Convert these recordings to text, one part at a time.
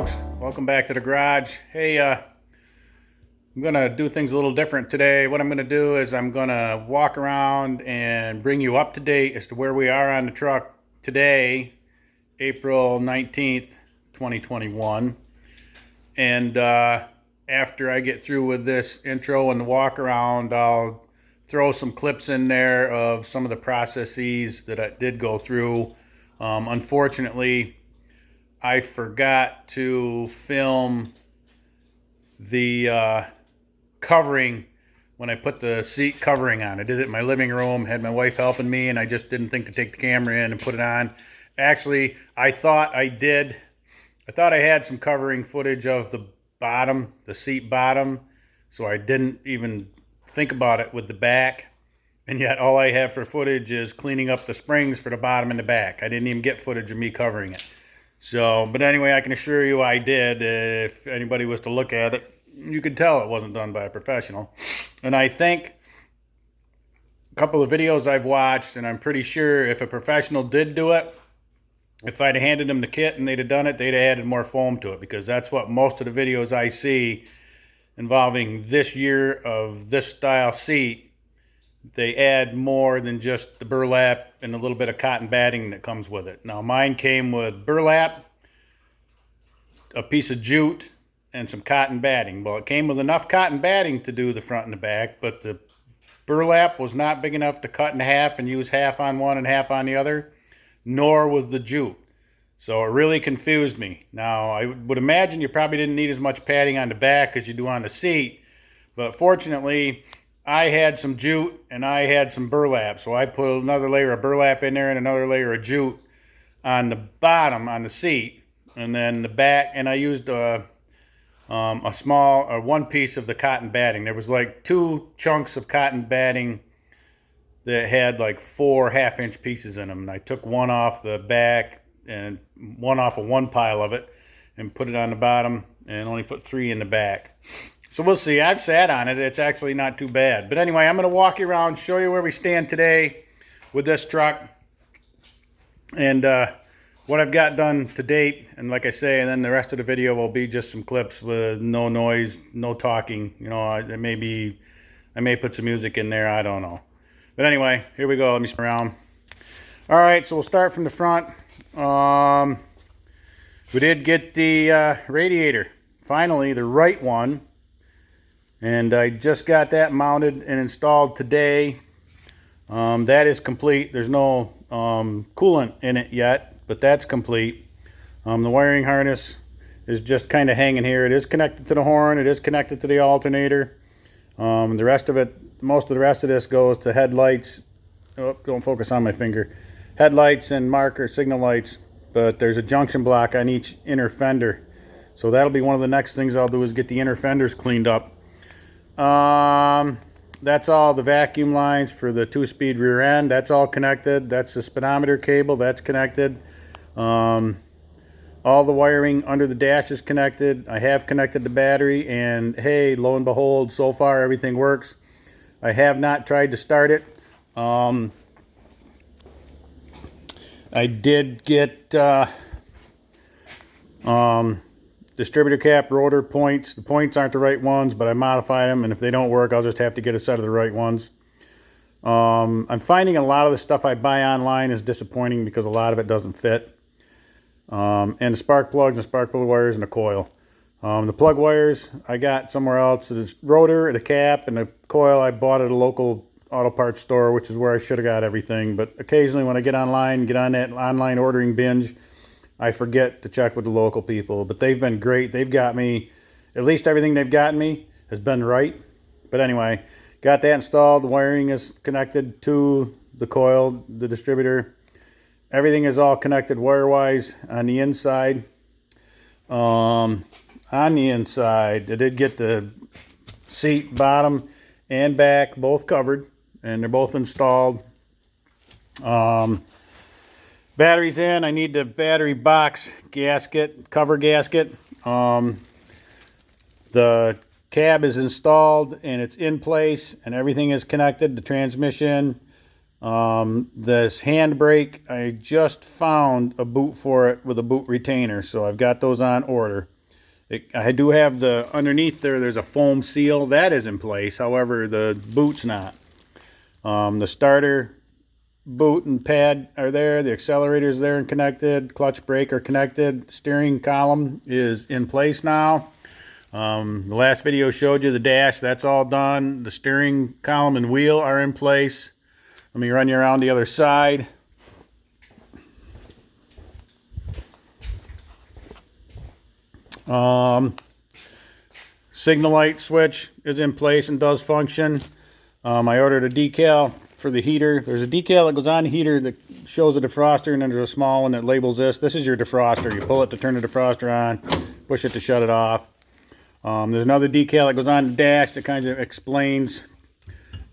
folks, welcome back to the garage. Hey, I'm gonna do things a little different today. What I'm gonna do is I'm gonna walk around and bring you up to date as to where we are on the truck today, April 19th, 2021. And after I get through with this intro and the walk around, I'll throw some clips in there of some of the processes that I did go through. Unfortunately, I forgot to film the covering when I put the seat covering on. I did it in my living room, had my wife helping me, and I just didn't think to take the camera in and put it on. Actually, I thought I did. I thought I had some covering footage of the bottom, the seat bottom, so I didn't even think about it with the back. And yet all I have for footage is cleaning up the springs for the bottom and the back. I didn't even get footage of me covering it. So, but anyway, I can assure you I did. If anybody was to look at it, you could tell it wasn't done by a professional. And I think a couple of videos I've watched, and I'm pretty sure if a professional did do it, if I'd handed them the kit and they'd have done it, they'd have added more foam to it, because that's what most of the videos I see involving this year of this style seat, they add more than just the burlap and a little bit of cotton batting that comes with it. Now mine came with burlap, a piece of jute, and some cotton batting. Well, it came with enough cotton batting to do the front and the back, but the burlap was not big enough to cut in half and use half on one and half on the other, nor was the jute. So it really confused me. Now, I would imagine you probably didn't need as much padding on the back as you do on the seat, but fortunately, I had some jute and I had some burlap, so I put another layer of burlap in there and another layer of jute on the bottom on the seat, and then the back, and I used a small one piece of the cotton batting. There was like 2 chunks of cotton batting that had like 4 half-inch pieces in them, and I took one off the back and one off of one pile of it and put it on the bottom, and only put 3 in the back. So we'll see. I've sat on it. It's actually not too bad. But anyway, I'm going to walk you around, show you where we stand today with this truck, and what I've got done to date. And like I say, and then the rest of the video will be just some clips with no noise, no talking. You know, I may put some music in there. I don't know. But anyway, here we go. Let me spin around. All right, so we'll start from the front. We did get the radiator. Finally, the right one. And I just got that mounted and installed today. That is complete. There's no coolant in it yet, but that's complete. The wiring harness is just kind of hanging here. It is connected to the horn. It is connected to the alternator. The rest of it, most of the rest of this goes to headlights. Oh, don't focus on my finger. Headlights and marker signal lights. But there's a junction block on each inner fender. So that'll be one of the next things I'll do, is get the inner fenders cleaned up. That's all the vacuum lines for the 2-speed rear end. That's all connected. That's the speedometer cable. That's connected. All the wiring under the dash is connected. I have connected the battery, and hey, lo and behold, so far everything works. I have not tried to start it. I did get distributor cap rotor points. The points aren't the right ones, but I modified them, and if they don't work, I'll just have to get a set of the right ones. I'm finding a lot of the stuff I buy online is disappointing because a lot of it doesn't fit. And the spark plugs and spark plug wires and the coil. The plug wires I got somewhere else. The rotor, the cap, and the coil I bought at a local auto parts store, which is where I should have got everything. But occasionally when I get online, get on that online ordering binge, I forget to check with the local people. But they've been great. They've got me, at least everything they've gotten me has been right. But anyway, got that installed. The wiring is connected to the coil, the distributor. Everything is all connected wire-wise on the inside. On the inside, I did get the seat bottom and back both covered, and they're both installed. Batteries in. I need the battery box gasket, cover gasket. The cab is installed and it's in place and everything is connected. The transmission, this handbrake, I just found a boot for it with a boot retainer, so I've got those on order. I do have the underneath there's a foam seal that is in place. However, the boot's not. The starter boot and pad are there. The accelerator's there and connected. Clutch brake are connected. Steering column is in place now. The last video showed you the dash. That's all done. The steering column and wheel are in place. Let me run you around the other side. Signal light switch is in place and does function. I ordered a decal for the heater. There's a decal that goes on the heater that shows a defroster, and then there's a small one that labels this. This is your defroster. You pull it to turn the defroster on, push it to shut it off. There's another decal that goes on the dash that kind of explains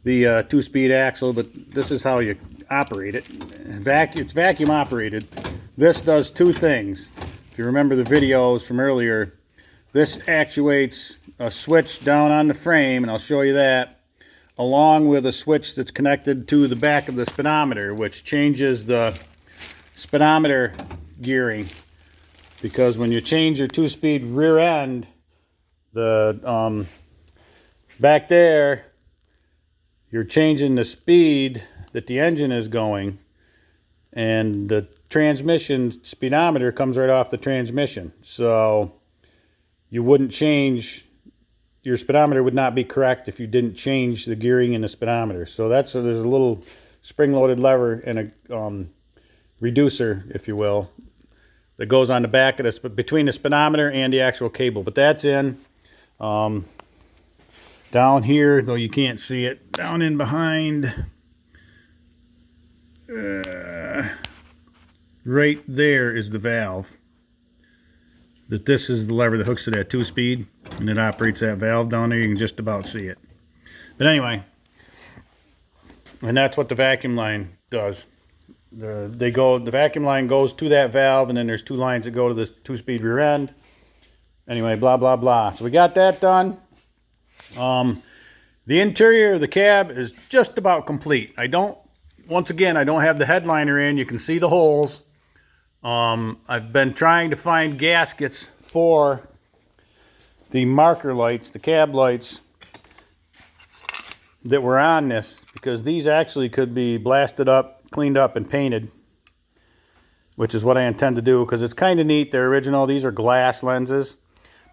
the 2-speed axle, but this is how you operate it. It's vacuum operated. This does two things. If you remember the videos from earlier, this actuates a switch down on the frame, and I'll show you that, along with a switch that's connected to the back of the speedometer, which changes the speedometer gearing. Because when you change your 2-speed rear end, the back there, you're changing the speed that the engine is going, and the transmission speedometer comes right off the transmission. So you wouldn't change, your speedometer would not be correct if you didn't change the gearing in the speedometer. So there's a little spring-loaded lever and a reducer, if you will, that goes on the back of this, but between the speedometer and the actual cable. But that's in. Down here, though you can't see it, down in behind, right there is the valve. This is the lever that hooks to that 2-speed, and it operates that valve down there. You can just about see it. But anyway, and that's what the vacuum line does. The vacuum line goes to that valve, and then there's two lines that go to the 2-speed rear end. Anyway, blah, blah, blah. So we got that done. The interior of the cab is just about complete. Once again, I don't have the headliner in. You can see the holes. I've been trying to find gaskets for the marker lights, the cab lights that were on this, because these actually could be blasted up, cleaned up, and painted, which is what I intend to do, because it's kind of neat. They're original. These are glass lenses,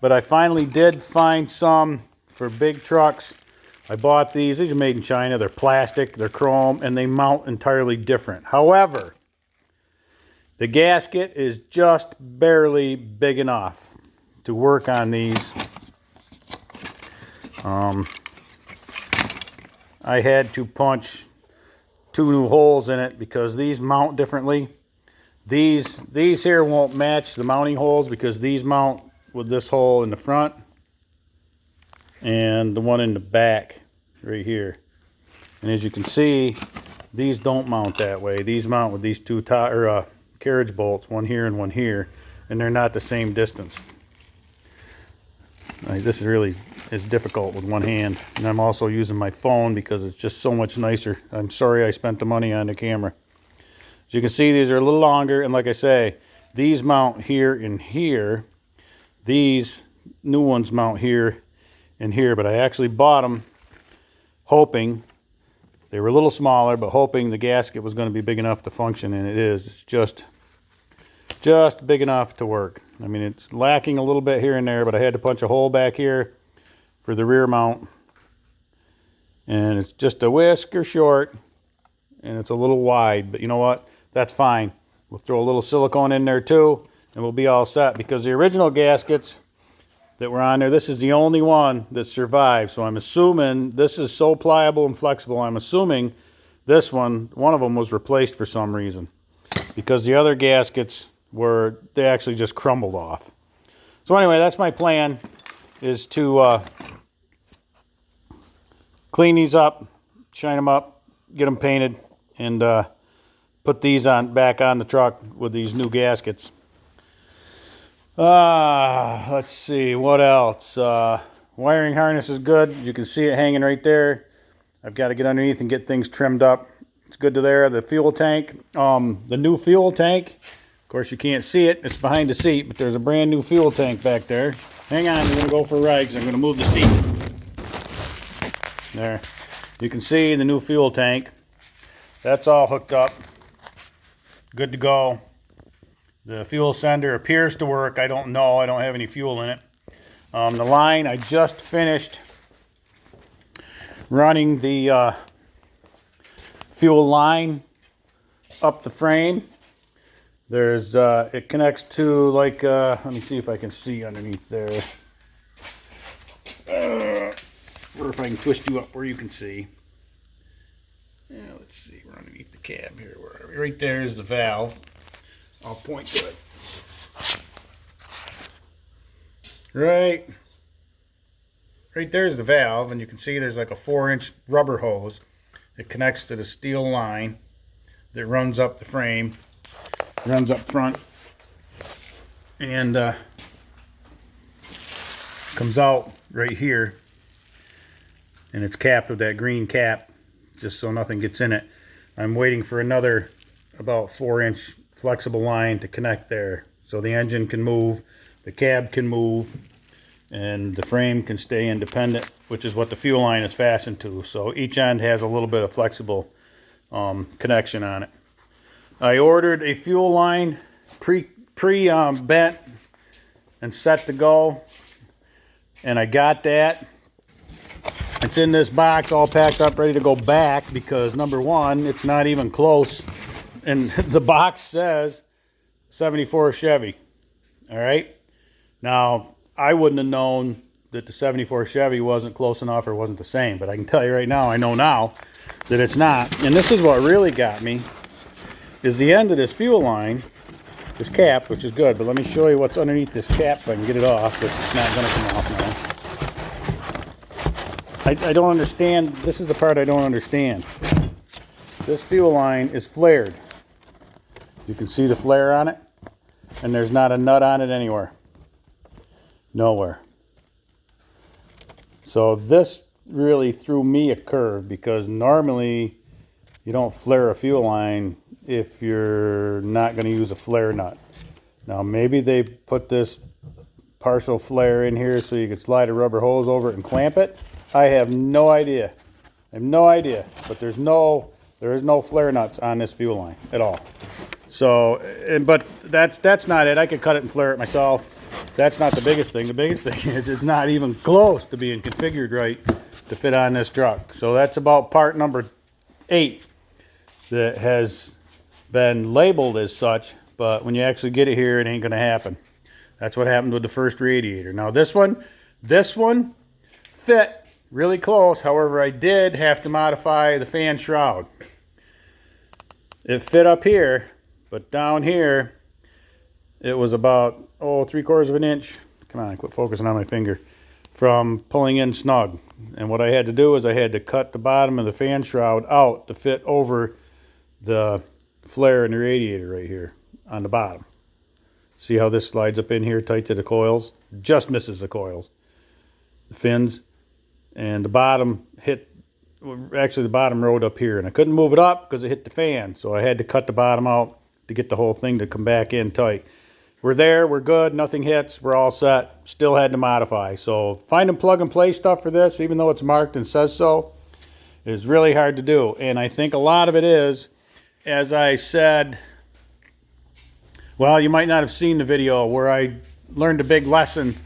but I finally did find some for big trucks. I bought these. These are made in China. They're plastic, they're chrome, and they mount entirely different. However, the gasket is just barely big enough to work on these. I had to punch 2 new holes in it because these mount differently. These here won't match the mounting holes because these mount with this hole in the front and the one in the back right here. And as you can see, these don't mount that way. These mount with these two carriage bolts, one here and one here, and they're not the same distance. This is difficult with one hand, and I'm also using my phone because it's just so much nicer. I'm sorry I spent the money on the camera. As you can see, these are a little longer, and like I say, these mount here and here. These new ones mount here and here, but I actually bought them hoping, they were a little smaller, but hoping the gasket was going to be big enough to function, and it is. It's just big enough to work. I mean, it's lacking a little bit here and there, but I had to punch a hole back here for the rear mount, and it's just a whisker short, and it's a little wide, but you know what? That's fine. We'll throw a little silicone in there too, and we'll be all set, because the original gaskets that were on there, this is the only one that survived. So I'm assuming this is so pliable and flexible. I'm assuming this one of them was replaced for some reason, because the other gaskets they actually just crumbled off. So anyway, that's my plan, is to clean these up, shine them up, get them painted, and put these back on the truck with these new gaskets. Let's see, what else? Wiring harness is good. You can see it hanging right there. I've got to get underneath and get things trimmed up. It's good to there. The fuel tank, the new fuel tank course, you can't see it. It's behind the seat, but there's a brand new fuel tank back there. Hang on, we're going to go for a ride because I'm going to move the seat. There. You can see the new fuel tank. That's all hooked up. Good to go. The fuel sender appears to work. I don't know. I don't have any fuel in it. The line, I just finished running the fuel line up the frame. There's it connects to like let me see if I can see underneath there, or if I can twist you up where you can see. Yeah, let's see, we're underneath the cab here. Where are we? Right there is the valve. I'll point to it. Right there's the valve, and you can see there's like a 4-inch rubber hose. It connects to the steel line that runs up the frame, runs up front, and comes out right here, and it's capped with that green cap just so nothing gets in it. I'm waiting for another about 4-inch flexible line to connect there so the engine can move, the cab can move, and the frame can stay independent, which is what the fuel line is fastened to. So each end has a little bit of flexible connection on it. I ordered a fuel line pre-bent and set to go, and I got that. It's in this box all packed up ready to go back because number one, it's not even close, and the box says 74 Chevy. All right, now I wouldn't have known that the 74 Chevy wasn't close enough or wasn't the same, but I can tell you right now, I know now that it's not. And this is what really got me, is the end of this fuel line, this cap, which is good, but let me show you what's underneath this cap if I can get it off, which it's not going to come off now. I don't understand. This is the part I don't understand. This fuel line is flared. You can see the flare on it, and there's not a nut on it anywhere. Nowhere. So this really threw me a curve because normally you don't flare a fuel line if you're not going to use a flare nut. Now maybe they put this partial flare in here so you could slide a rubber hose over it and clamp it. I have no idea. I have no idea. But there is no flare nuts on this fuel line at all. So, but that's not it. I could cut it and flare it myself. That's not the biggest thing. The biggest thing is it's not even close to being configured right to fit on this truck. So that's about part number 8 that has been labeled as such, but when you actually get it here, it ain't going to happen. That's what happened with the first radiator. Now this one fit really close. However, I did have to modify the fan shroud. It fit up here, but down here, it was about, 3/4 of an inch. Come on, quit focusing on my finger. From pulling in snug. And what I had to do is I had to cut the bottom of the fan shroud out to fit over the flare in the radiator right here on the bottom. See how this slides up in here tight to the coils? Just misses the coils. The fins. And the bottom the bottom rode up here. And I couldn't move it up because it hit the fan. So I had to cut the bottom out to get the whole thing to come back in tight. We're there, we're good, nothing hits, we're all set. Still had to modify. So finding plug and play stuff for this, even though it's marked and says so, is really hard to do. And I think a lot of it is, as I said, well, you might not have seen the video where I learned a big lesson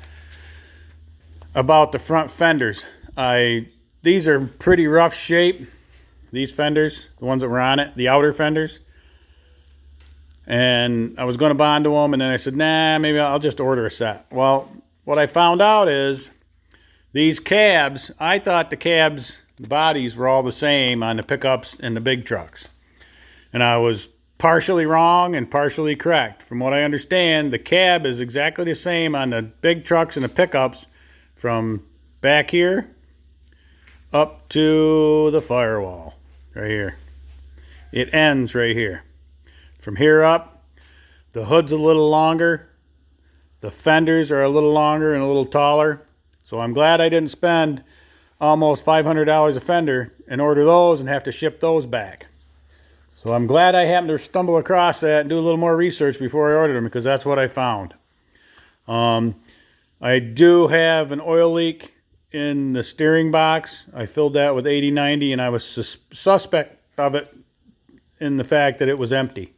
about the front fenders. These are pretty rough shape, these fenders, the ones that were on it, the outer fenders. And I was going to bond to them, and then I said, nah, maybe I'll just order a set. Well, what I found out is these cabs, I thought the bodies were all the same on the pickups and the big trucks. And I was partially wrong and partially correct. From what I understand, the cab is exactly the same on the big trucks and the pickups from back here up to the firewall right here. It ends right here. From here up, the hood's a little longer, the fenders are a little longer and a little taller. So I'm glad I didn't spend almost $500 a fender and order those and have to ship those back. So I'm glad I happened to stumble across that and do a little more research before I ordered them, because that's what I found. I do have an oil leak in the steering box. I filled that with 80/90, and I was suspect of it in the fact that it was empty.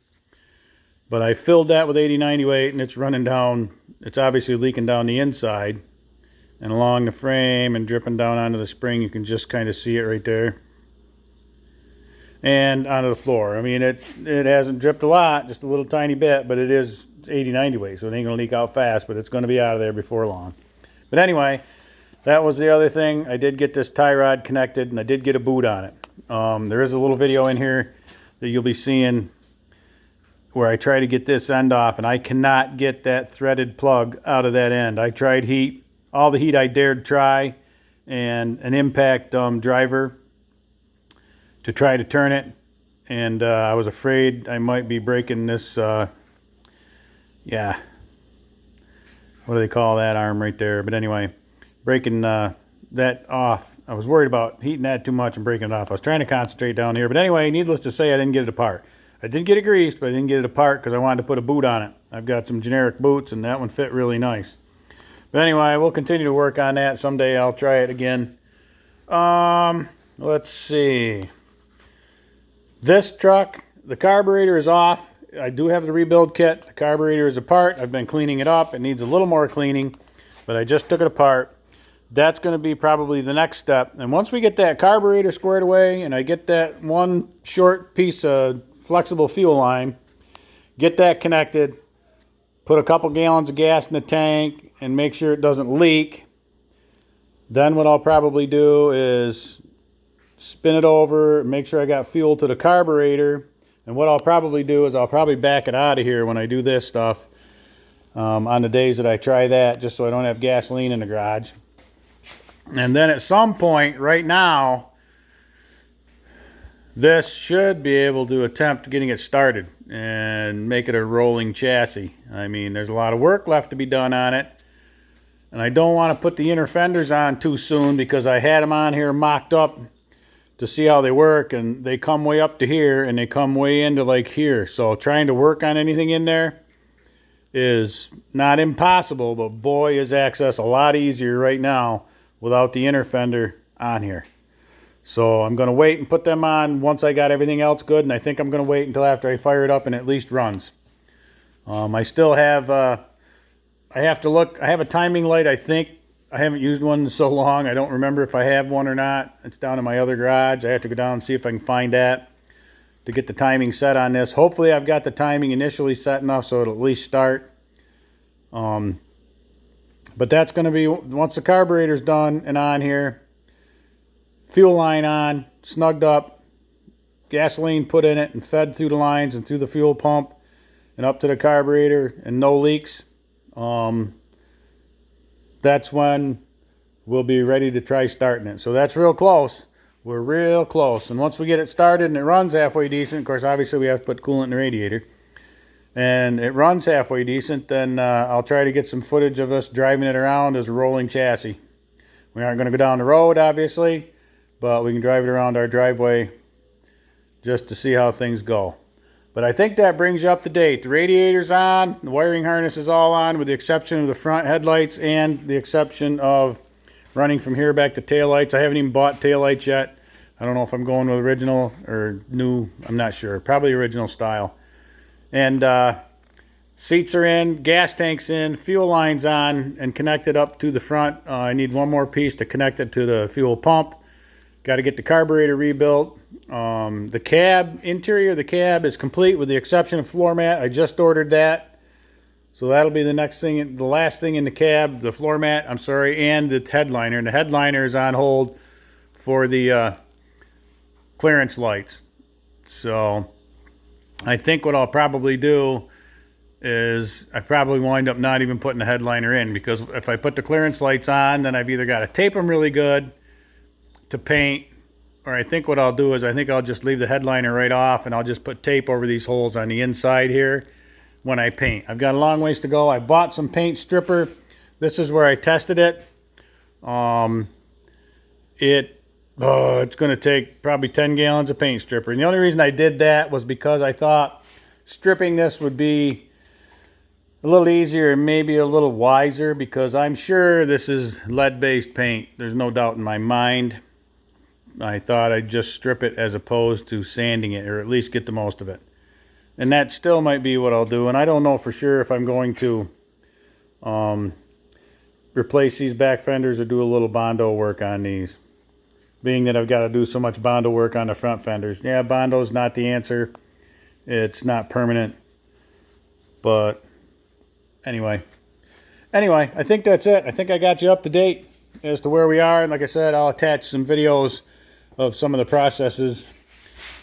But I filled that with 80/90 weight, and it's running down. It's obviously leaking down the inside and along the frame and dripping down onto the spring. You can just kind of see it right there. And onto the floor. I mean, it hasn't dripped a lot, just a little tiny bit, but it is 80/90 weight, so it ain't going to leak out fast, but it's going to be out of there before long. But anyway, that was the other thing. I did get this tie rod connected, and I did get a boot on it. There is a little video in here that you'll be seeing where I try to get this end off, and I cannot get that threaded plug out of that end. I tried heat, all the heat I dared try, and an impact driver to try to turn it, and I was afraid I might be breaking this, what do they call that arm right there? But anyway, breaking that off. I was worried about heating that too much and breaking it off. I was trying to concentrate down here, but anyway, needless to say, I didn't get it apart. I did get it greased, but I didn't get it apart because I wanted to put a boot on it. I've got some generic boots, and that one fit really nice. But anyway, we'll continue to work on that. Someday I'll try it again. Let's see. This truck, the carburetor is off. I do have the rebuild kit. The carburetor is apart. I've been cleaning it up. It needs a little more cleaning, but I just took it apart. That's going to be probably the next step. And once we get that carburetor squared away and I get that one short piece of flexible fuel line, get that connected, put a couple gallons of gas in the tank and make sure it doesn't leak, then what I'll probably do is spin it over, make sure I got fuel to the carburetor, and what I'll probably do is I'll probably back it out of here when I do this stuff on the days that I try that, just so I don't have gasoline in the garage. And then at some point right now, this should be able to attempt getting it started and make it a rolling chassis. I mean, there's a lot of work left to be done on it, and I don't want to put the inner fenders on too soon because I had them on here mocked up to see how they work, and they come way up to here and they come way into like here. So trying to work on anything in there is not impossible, but boy, is access a lot easier right now without the inner fender on here. So I'm going to wait and put them on once I got everything else good, and I think I'm going to wait until after I fire it up and at least runs. I still have, I have to look, I have a timing light, I think. I haven't used one in so long, I don't remember if I have one or not. It's down in my other garage. I have to go down and see if I can find that to get the timing set on this. Hopefully I've got the timing initially set enough so it'll at least start. But that's going to be, once the carburetor's done and on here, fuel line on, snugged up, gasoline put in it and fed through the lines and through the fuel pump and up to the carburetor and no leaks. That's when we'll be ready to try starting it. So that's real close. We're real close. And once we get it started and it runs halfway decent, of course, obviously we have to put coolant in the radiator, and it runs halfway decent, then I'll try to get some footage of us driving it around as a rolling chassis. We aren't going to go down the road, obviously, but we can drive it around our driveway just to see how things go. But I think that brings you up to date. The radiator's on, the wiring harness is all on, with the exception of the front headlights and the exception of running from here back to taillights. I haven't even bought taillights yet. I don't know if I'm going with original or new. I'm not sure. Probably original style. And seats are in, gas tank's in, fuel line's on and connected up to the front. I need one more piece to connect it to the fuel pump. Got to get the carburetor rebuilt. The cab, interior of the cab is complete with the exception of floor mat. I just ordered that. So that'll be the next thing, the last thing in the cab, the floor mat, I'm sorry, and the headliner. And the headliner is on hold for the clearance lights. So I think what I'll probably do is I probably wind up not even putting the headliner in, because if I put the clearance lights on, then I've either got to tape them really good to paint, or I think what I'll do is I think I'll just leave the headliner right off and I'll just put tape over these holes on the inside here when I paint. I've got a long ways to go. I bought some paint stripper. This is where I tested it. It Oh, it's going to take probably 10 gallons of paint stripper. And the only reason I did that was because I thought stripping this would be a little easier and maybe a little wiser, because I'm sure this is lead-based paint. There's no doubt in my mind. I thought I'd just strip it as opposed to sanding it, or at least get the most of it. And that still might be what I'll do. And I don't know for sure if I'm going to replace these back fenders or do a little Bondo work on these. Being that I've got to do so much Bondo work on the front fenders. Yeah, Bondo's not the answer. It's not permanent. But anyway, I think that's it. I think I got you up to date as to where we are. And like I said, I'll attach some videos of some of the processes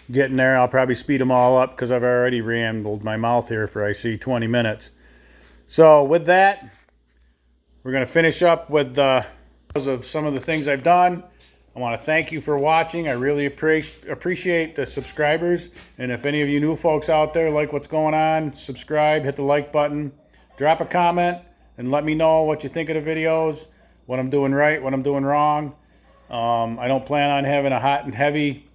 getting there. I'll probably speed them all up because I've already rambled my mouth here for, I see, 20 minutes. So with that, we're going to finish up with of some of the things I've done. I want to thank you for watching. I really appreciate the subscribers. And if any of you new folks out there like what's going on, subscribe, hit the like button, drop a comment, and let me know what you think of the videos, what I'm doing right, what I'm doing wrong. I don't plan on having a hot and heavy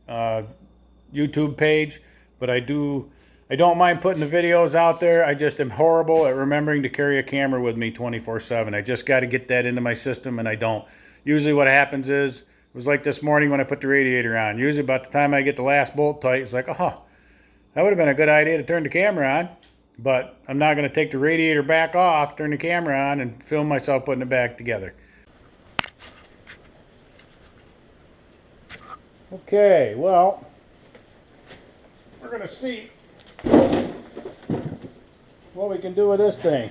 YouTube page, but I don't mind putting the videos out there. I just am horrible at remembering to carry a camera with me 24/7. I just got to get that into my system, and I don't. Usually what happens is, it was like this morning when I put the radiator on. Usually about the time I get the last bolt tight, it's like, oh, that would have been a good idea to turn the camera on. But I'm not going to take the radiator back off, turn the camera on, and film myself putting it back together. Okay, well, we're going to see what we can do with this thing.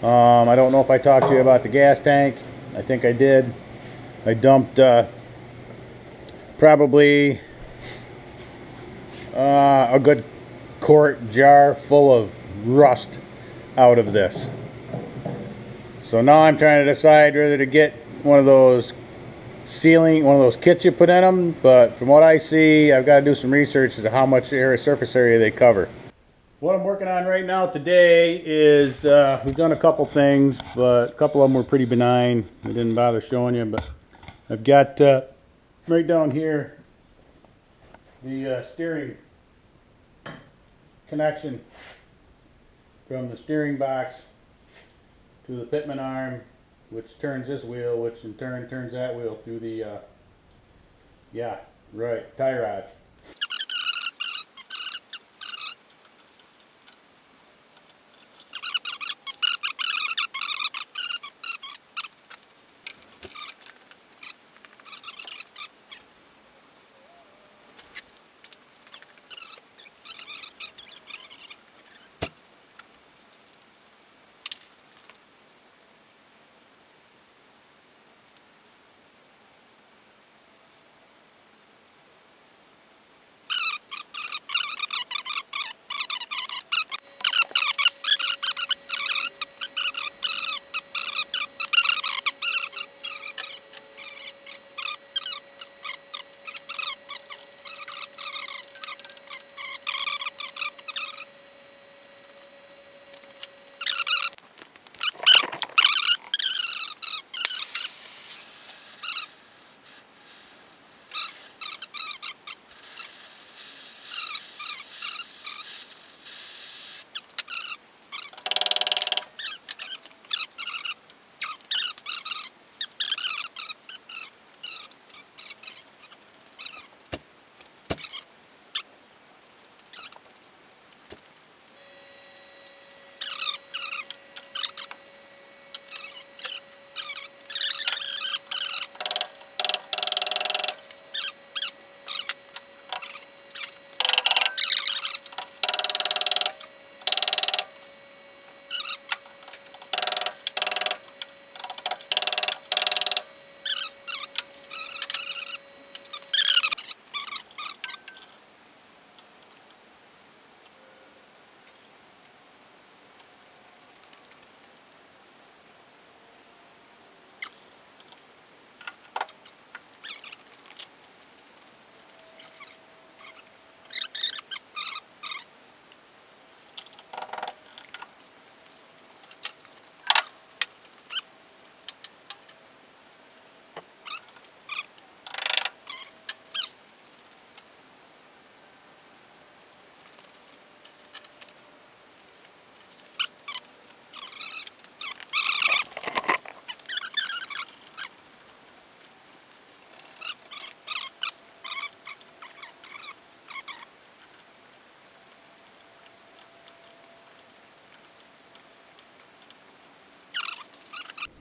I don't know if I talked to you about the gas tank. I think I did. I dumped probably a good quart jar full of rust out of this. So now I'm trying to decide whether to get one of those kits you put in them, but from what I see, I've got to do some research as to how much surface area they cover. What I'm working on right now today is, we've done a couple things, but a couple of them were pretty benign. I didn't bother showing you, but I've got right down here the steering connection from the steering box to the pitman arm, which turns this wheel, which in turn turns that wheel through the tie rod.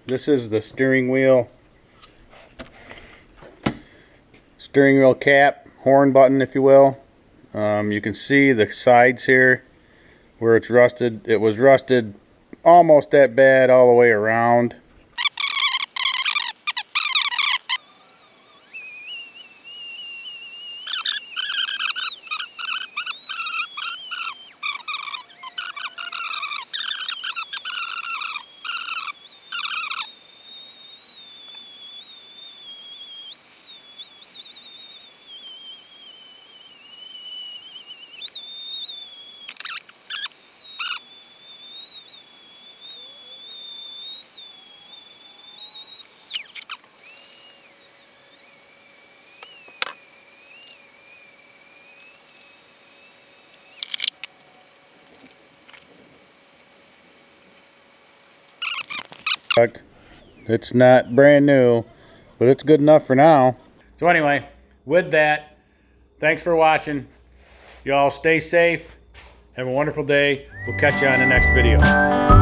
This is the steering wheel cap, horn button if you will. You can see the sides here where it's rusted. It was rusted almost that bad all the way around. It's not brand new, but it's good enough for now. So anyway, with that, thanks for watching. Y'all stay safe. Have a wonderful day. We'll catch you on the next video.